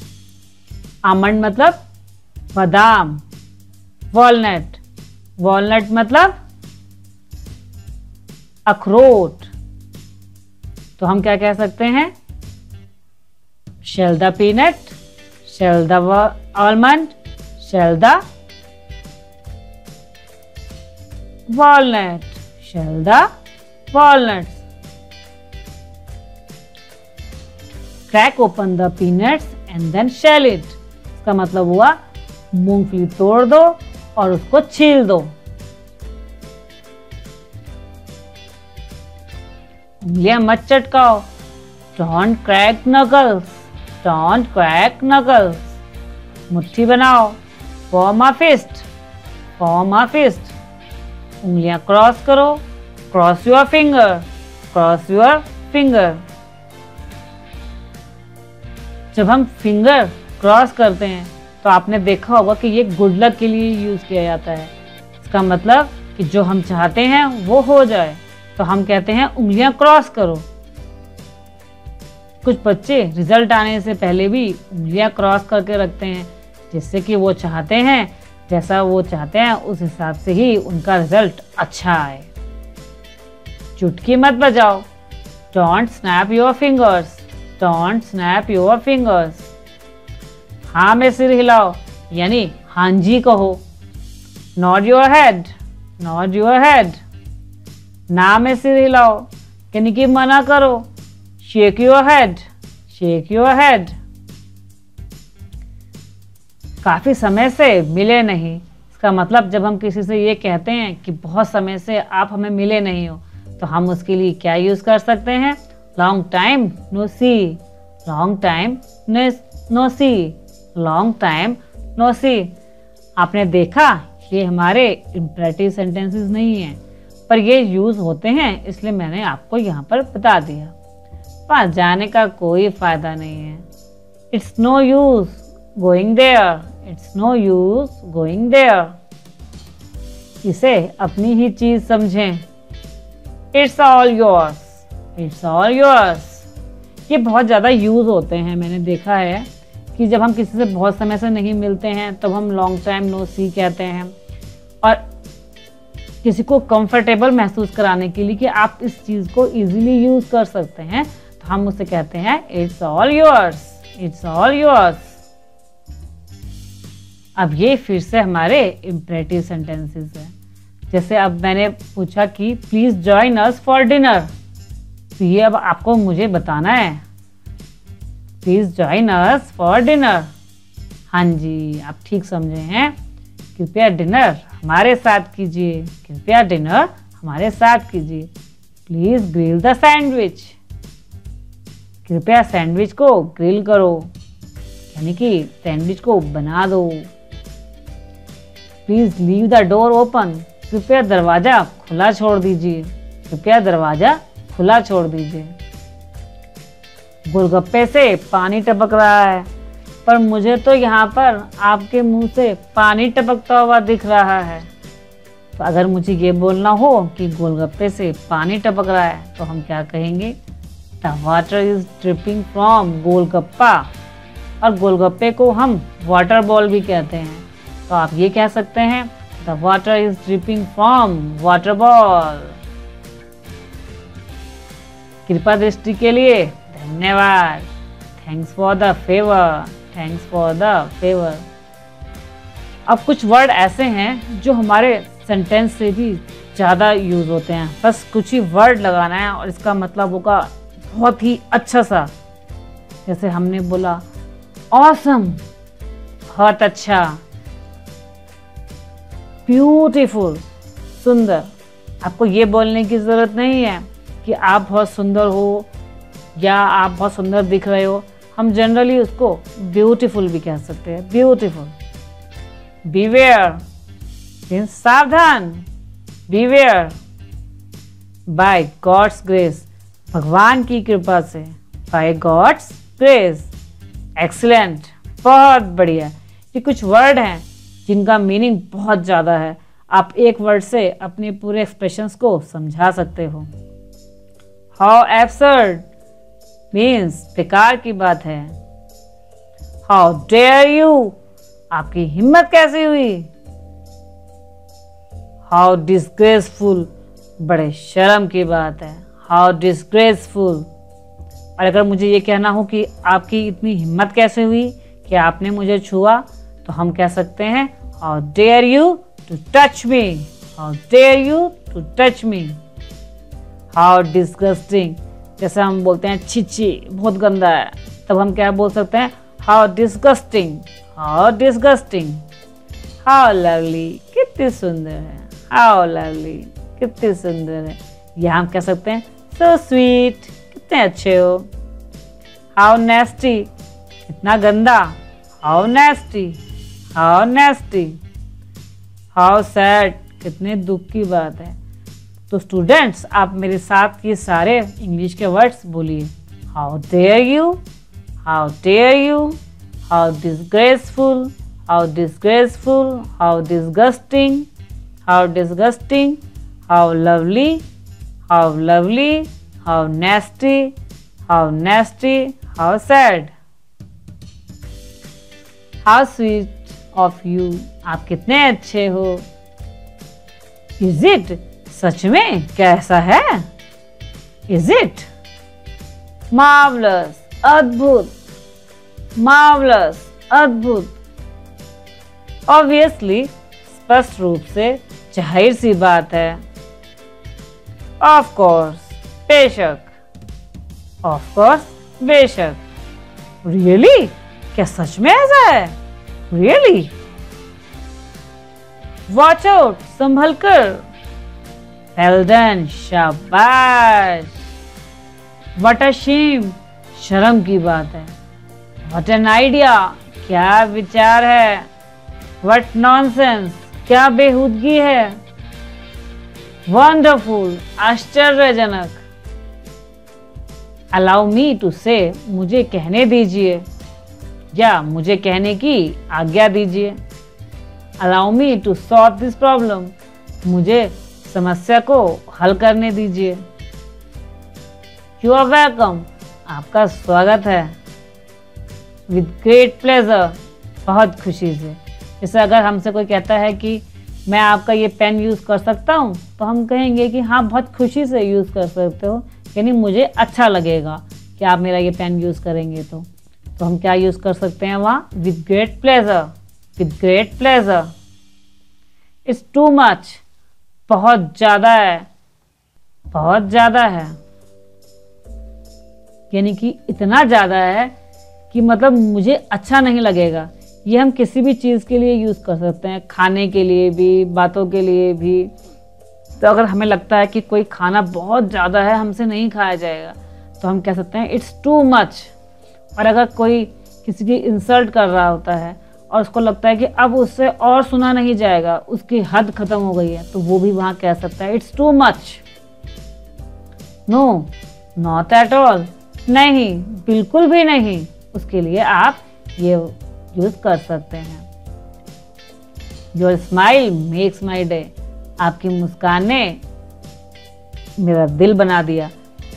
[SPEAKER 2] आमंड मतलब बादाम। वॉलनट, वॉलनट मतलब अखरोट। तो हम क्या कह सकते हैं, shell the peanut, shell the almond, shell the walnut, shell the walnuts. Crack open the peanuts and then shell it. इसका मतलब हुआ मूंगफली तोड़ दो और उसको छील दो। उंगलियां मत चटकाओ, don't crack knuckles, don't crack knuckles. मुट्ठी बनाओ, form a fist, form a fist. उंगलियां क्रॉस करो, cross your finger, cross your finger. जब हम फिंगर क्रॉस करते हैं तो आपने देखा होगा कि ये गुड लक के लिए यूज किया जाता है। इसका मतलब कि जो हम चाहते हैं वो हो जाए, तो हम कहते हैं उंगलियां क्रॉस करो। कुछ बच्चे रिजल्ट आने से पहले भी उंगलियां क्रॉस करके रखते हैं, जिससे कि वो चाहते हैं, जैसा वो चाहते हैं उस हिसाब से ही उनका रिजल्ट अच्छा आए। चुटकी मत बजाओ, don't snap your fingers, don't snap your fingers. हाँ में सिर हिलाओ, यानी हाँ जी कहो। Nod your head, nod your head. ना में सिर हिलाओ, यानी कि मना करो। Shake your head, shake your head. काफी समय से मिले नहीं, इसका मतलब जब हम किसी से ये कहते हैं कि बहुत समय से आप हमें मिले नहीं हो, तो हम उसके लिए क्या यूज कर सकते हैं, लॉन्ग टाइम नो सी, लॉन्ग टाइम नो सी, लॉन्ग टाइम नो सी। आपने देखा ये हमारे इंपरेटिव सेंटेंसेस नहीं हैं, पर ये यूज होते हैं, इसलिए मैंने आपको यहाँ पर बता दिया। पास जाने का कोई फायदा नहीं है। It's no use going there, it's no use going there. इसे अपनी ही चीज समझें। It's all yours, it's all yours. ये बहुत ज्यादा यूज होते हैं, मैंने देखा है कि जब हम किसी से बहुत समय से नहीं मिलते हैं तब हम लॉन्ग टाइम नो सी कहते हैं, और किसी को कंफर्टेबल महसूस कराने के लिए कि आप इस चीज को इजीली यूज कर सकते हैं, तो हम उसे कहते हैं it's all yours, it's all yours. अब ये फिर से हमारे इम्परेटिव सेंटेंसेस हैं। जैसे अब मैंने पूछा कि please join us for dinner, तो ये अब आपको मुझे बताना है please join us for dinner. हाँ जी, आप ठीक समझे हैं। कृपया डिनर हमारे साथ कीजिए, कृपया डिनर हमारे साथ कीजिए। प्लीज ग्रिल द सैंडविच, कृपया सैंडविच को ग्रिल करो, यानी कि सैंडविच को बना दो। Please leave the door open, कृपया दरवाजा खुला छोड़ दीजिए, कृपया दरवाजा खुला छोड़ दीजिए। गोलगप्पे से पानी टपक रहा है, पर मुझे तो यहाँ पर आपके मुंह से पानी टपकता हुआ दिख रहा है। तो अगर मुझे ये बोलना हो कि गोलगप्पे से पानी टपक रहा है तो हम क्या कहेंगे? The water is dripping from golgappa, और गोलगप्पे को हम वाटर बॉल भी कहते हैं। तो आप ये कह सकते हैं the water is dripping from water ball. कृपा दृष्टि के लिए धन्यवाद, thanks for the favour, thanks for the favour. अब कुछ वर्ड ऐसे हैं जो हमारे सेंटेंस से भी ज़्यादा यूज होते हैं। बस कुछ ही वर्ड लगाना है और इसका मतलब होगा बहुत ही अच्छा सा। जैसे हमने बोला ऑसम, बहुत अच्छा, ब्यूटीफुल, सुंदर। आपको ये बोलने की ज़रूरत नहीं है कि आप बहुत सुंदर हो या आप बहुत सुंदर दिख रहे हो। हम जनरली उसको ब्यूटीफुल भी कह सकते हैं, ब्यूटीफुल। बीवेयर मीन्स सावधान, बीवेयर। बाय गॉड्स ग्रेस, भगवान की कृपा से, बाय गॉड्स ग्रेस। एक्सीलेंट, बहुत बढ़िया। ये कुछ वर्ड हैं जिनका मीनिंग बहुत ज़्यादा है। आप एक वर्ड से अपने पूरे एक्सप्रेशंस को समझा सकते हो। हाउ एब्सर्ड मीन्स बेकार की बात है। हाउ डेयर यू, आपकी हिम्मत कैसी हुई। हाउ डिसग्रेसफुल, बड़े शर्म की बात है। How disgraceful. और अगर मुझे ये कहना हो कि आपकी इतनी हिम्मत कैसे हुई कि आपने मुझे छुआ, तो हम कह सकते हैं how dare you to touch me, how dare you to touch me. How disgusting, जैसे हम बोलते हैं छिची, बहुत गंदा है, तब हम क्या बोल सकते हैं? How disgusting, how disgusting. How lovely, कितनी सुंदर है। हाउ लवली, कितनी सुंदर है। या हम कह सकते हैं सो स्वीट, कितने अच्छे हो। हाउ नेस्टी, इतना गंदा। How nasty, how nasty. How sad, कितने दुख की बात है। तो स्टूडेंट्स, आप मेरे साथ ये सारे इंग्लिश के वर्ड्स बोलिए। How dare you, how dare you, how disgraceful, how disgraceful, how disgusting, how disgusting, how lovely, how lovely, how nasty, how nasty, how sad. How sweet of you, आप कितने अच्छे हो। इज इट, सच में क्या ऐसा है। Is it. Marvellous, अद्भुत, marvellous, अद्भुत। ऑब्वियसली, स्पष्ट रूप से, जाहिर सी बात है। ऑफ कोर्स, बेशक। ऑफ कोर्स, बेशक। रियली, क्या सच में ऐसा है। रियली। वॉच आउट, संभल कर। वेल डन, शाबाश। व्हाट अ शेम, शर्म की बात है। व्हाट एन आइडिया, क्या विचार है। व्हाट नॉनसेंस, क्या बेहूदगी है। वंडरफुल, आश्चर्यजनक। अलाउ मी टू से, मुझे कहने दीजिए या मुझे कहने की आज्ञा दीजिए। Allow me to solve this problem, मुझे समस्या को हल करने दीजिए। यू आर वेलकम, आपका स्वागत है। विद ग्रेट प्लेजर, बहुत खुशी से। जैसे अगर हमसे कोई कहता है कि मैं आपका ये पेन यूज़ कर सकता हूँ, तो हम कहेंगे कि हाँ, बहुत खुशी से यूज़ कर सकते हो, यानी मुझे अच्छा लगेगा कि आप मेरा ये पेन यूज़ करेंगे। तो हम क्या यूज़ कर सकते हैं वहाँ? With great pleasure. With great pleasure. It's too much, बहुत ज़्यादा है, बहुत ज़्यादा है, यानी कि इतना ज़्यादा है कि मतलब मुझे अच्छा नहीं लगेगा। ये हम किसी भी चीज़ के लिए यूज़ कर सकते हैं, खाने के लिए भी, बातों के लिए भी। तो अगर हमें लगता है कि कोई खाना बहुत ज़्यादा है, हमसे नहीं खाया जाएगा, तो हम कह सकते हैं इट्स टू मच। और अगर कोई किसी की इंसल्ट कर रहा होता है और उसको लगता है कि अब उससे और सुना नहीं जाएगा, उसकी हद खत्म हो गई है, तो वो भी वहाँ कह सकता है it's too much. No, not at all, नहीं, बिल्कुल भी नहीं। उसके लिए आप ये यूज कर सकते हैं। Your smile makes my day, आपकी मुस्कान ने मेरा दिल बना दिया,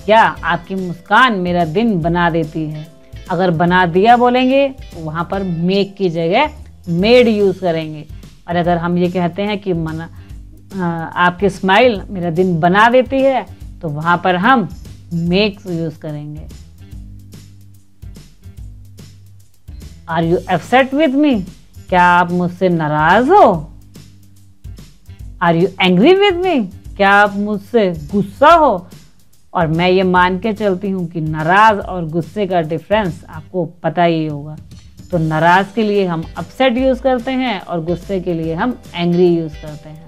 [SPEAKER 2] या आपकी मुस्कान मेरा दिन बना देती है। अगर बना दिया बोलेंगे तो वहाँ पर मेक की जगह मेड यूज करेंगे। और अगर हम ये कहते हैं कि आपकी स्माइल मेरा दिन बना देती है, तो वहाँ पर हम मेक्स यूज करेंगे। Are you upset with me, क्या आप मुझसे नाराज हो? Are you angry with me, क्या आप मुझसे गुस्सा हो? और मैं ये मान के चलती हूँ कि नाराज और गुस्से का डिफरेंस आपको पता ही होगा। तो नाराज के लिए हम अपसेट यूज करते हैं और गुस्से के लिए हम एंग्री यूज करते हैं।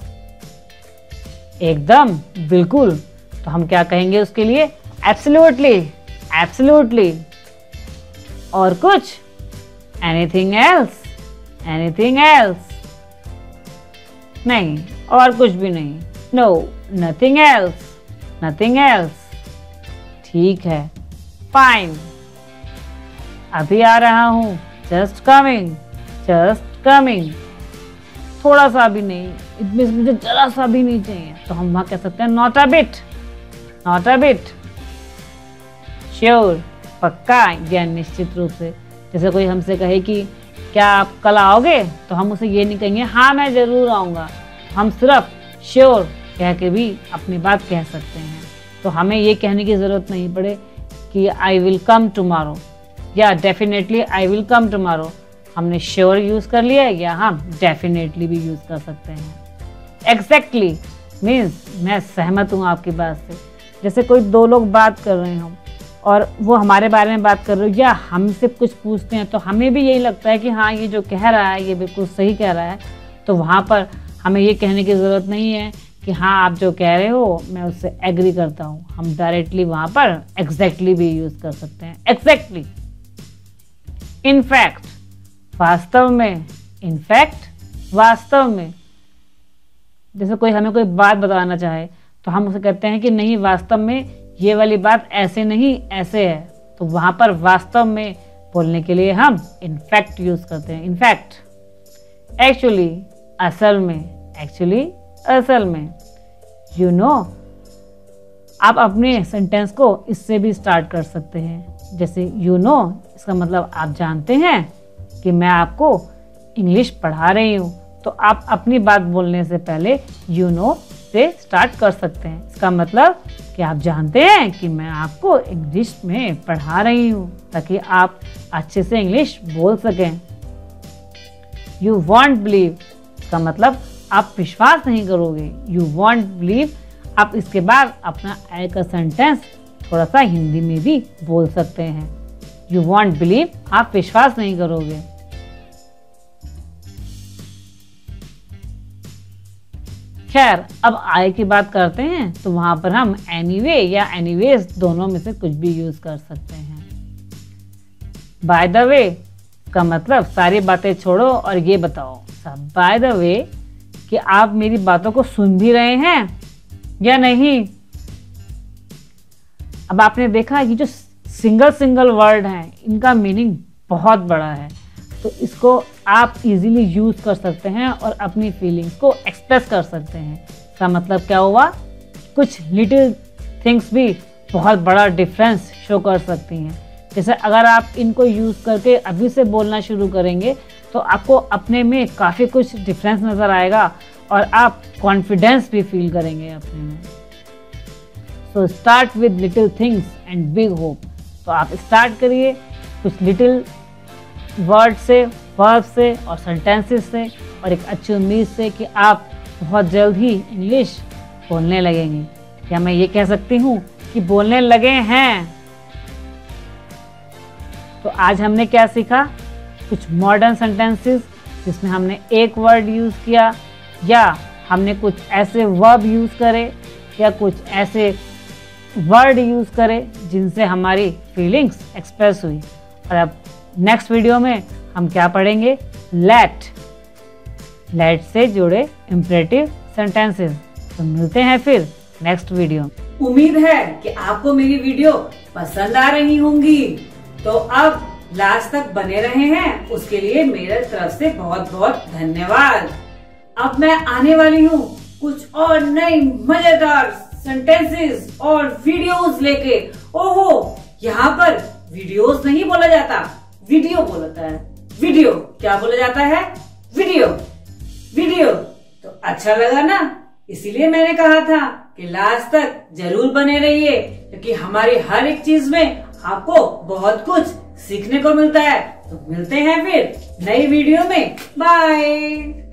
[SPEAKER 2] एकदम, बिल्कुल। तो हम क्या कहेंगे उसके लिए? Absolutely, absolutely. और कुछ? Anything else, anything else? नहीं, और कुछ भी नहीं। No, nothing else, nothing else. ठीक है, फाइन, अभी आ रहा हूँ, जस्ट कमिंग, जस्ट कमिंग। थोड़ा सा भी नहीं, इसमें मुझे जरा सा भी नहीं चाहिए, तो हम वहाँ कह सकते हैं not a bit, not a bit. Sure, पक्का या निश्चित रूप से। जैसे कोई हमसे कहे कि क्या आप कल आओगे, तो हम उसे ये नहीं कहेंगे हाँ मैं ज़रूर आऊँगा, हम सिर्फ श्योर कह के भी अपनी बात कह सकते हैं। तो हमें ये कहने की ज़रूरत नहीं पड़े कि आई विल कम टुमारो या definitely I will come tomorrow. हमने श्योर यूज़ कर लिया या हम डेफिनेटली भी यूज़ कर सकते हैं। एग्जैक्टली मीन्स मैं सहमत हूँ आपकी बात से। जैसे कोई दो लोग बात कर रहे हों और वो हमारे बारे में बात कर रहे हो या हमसे कुछ पूछते हैं, तो हमें भी यही लगता है कि हाँ ये जो कह रहा है ये बिल्कुल सही कह रहा है। तो वहाँ पर हमें ये कहने की ज़रूरत नहीं है कि हाँ आप जो कह रहे हो मैं उससे एग्री करता हूँ। हम डायरेक्टली वहाँ पर एग्जैक्टली भी यूज़ कर सकते हैं। एग्जैक्टली, इनफैक्ट, वास्तव में, इनफैक्ट, वास्तव में। जैसे कोई हमें कोई बात बताना चाहे तो हम उसे कहते हैं कि नहीं वास्तव में ये वाली बात ऐसे नहीं ऐसे है। तो वहाँ पर वास्तव में बोलने के लिए हम इनफैक्ट यूज़ करते हैं। इनफैक्ट, एक्चुअली, असल में, एक्चुअली, असल में। यू नो, आप अपने सेंटेंस को इससे भी स्टार्ट कर सकते हैं। जैसे यू नो, इसका मतलब आप जानते हैं कि मैं आपको इंग्लिश पढ़ा रही हूँ, तो आप अपनी बात बोलने से पहले यू नो से स्टार्ट कर सकते हैं। इसका मतलब कि आप जानते हैं कि मैं आपको इंग्लिश में पढ़ा रही हूँ, ताकि आप अच्छे से इंग्लिश बोल सकें। यू वॉन्ट बिलीव, इसका मतलब आप विश्वास नहीं करोगे। यू वॉन्ट बिलीव, आप इसके बाद अपना आगे का सेंटेंस थोड़ा सा हिंदी में भी बोल सकते हैं। यू वॉन्ट बिलीव, आप विश्वास नहीं करोगे। खैर, अब आय की बात करते हैं तो वहां पर हम एनीवे या एनीवेज दोनों में से कुछ भी यूज कर सकते हैं। बाय द वे का मतलब सारी बातें छोड़ो और ये बताओ सब बाय द वे कि आप मेरी बातों को सुन भी रहे हैं या नहीं। अब आपने देखा कि जो सिंगल वर्ड हैं इनका मीनिंग बहुत बड़ा है, तो इसको आप इजीली यूज कर सकते हैं और अपनी फीलिंग्स को एक्सप्रेस कर सकते हैं। इसका मतलब क्या हुआ, कुछ लिटिल थिंग्स भी बहुत बड़ा डिफरेंस शो कर सकती हैं। जैसे अगर आप इनको यूज करके अभी से बोलना शुरू करेंगे तो आपको अपने में काफ़ी कुछ डिफरेंस नज़र आएगा और आप कॉन्फिडेंस भी फील करेंगे अपने में। So start with little things and big hope. तो आप स्टार्ट करिए कुछ लिटिल वर्ड से वर्ब से और सेंटेंसेस से, और एक अच्छी उम्मीद से कि आप बहुत जल्द ही इंग्लिश बोलने लगेंगे। क्या मैं ये कह सकती हूँ कि बोलने लगे हैं? तो आज हमने क्या सीखा? कुछ मॉडर्न सेंटेंसेस जिसमें हमने एक वर्ड यूज़ किया, या हमने कुछ ऐसे वर्ब यूज़ करे, या कुछ ऐसे वर्ड यूज़ करे जिनसे हमारी फीलिंग्स एक्सप्रेस हुई। और अब नेक्स्ट वीडियो में हम क्या पढ़ेंगे? लेट से जुड़े इम्परेटिव सेंटेंसेस। तो मिलते हैं फिर नेक्स्ट वीडियो।
[SPEAKER 1] उम्मीद है कि आपको मेरी वीडियो पसंद आ रही होंगी। तो अब लास्ट तक बने रहे हैं उसके लिए मेरे तरफ से बहुत बहुत धन्यवाद। अब मैं आने वाली हूँ कुछ और नई मजेदार सेंटेंसेस और वीडियोस लेके। ओहो, यहाँ पर वीडियोस नहीं बोला जाता, वीडियो बोलता है। वीडियो क्या बोला जाता है? वीडियो। वीडियो तो अच्छा लगा ना, इसीलिए मैंने कहा था कि लास्ट तक जरूर बने रहिए, क्योंकि हमारी हर एक चीज में आपको बहुत कुछ सीखने को मिलता है। तो मिलते हैं फिर नई वीडियो में। बाय।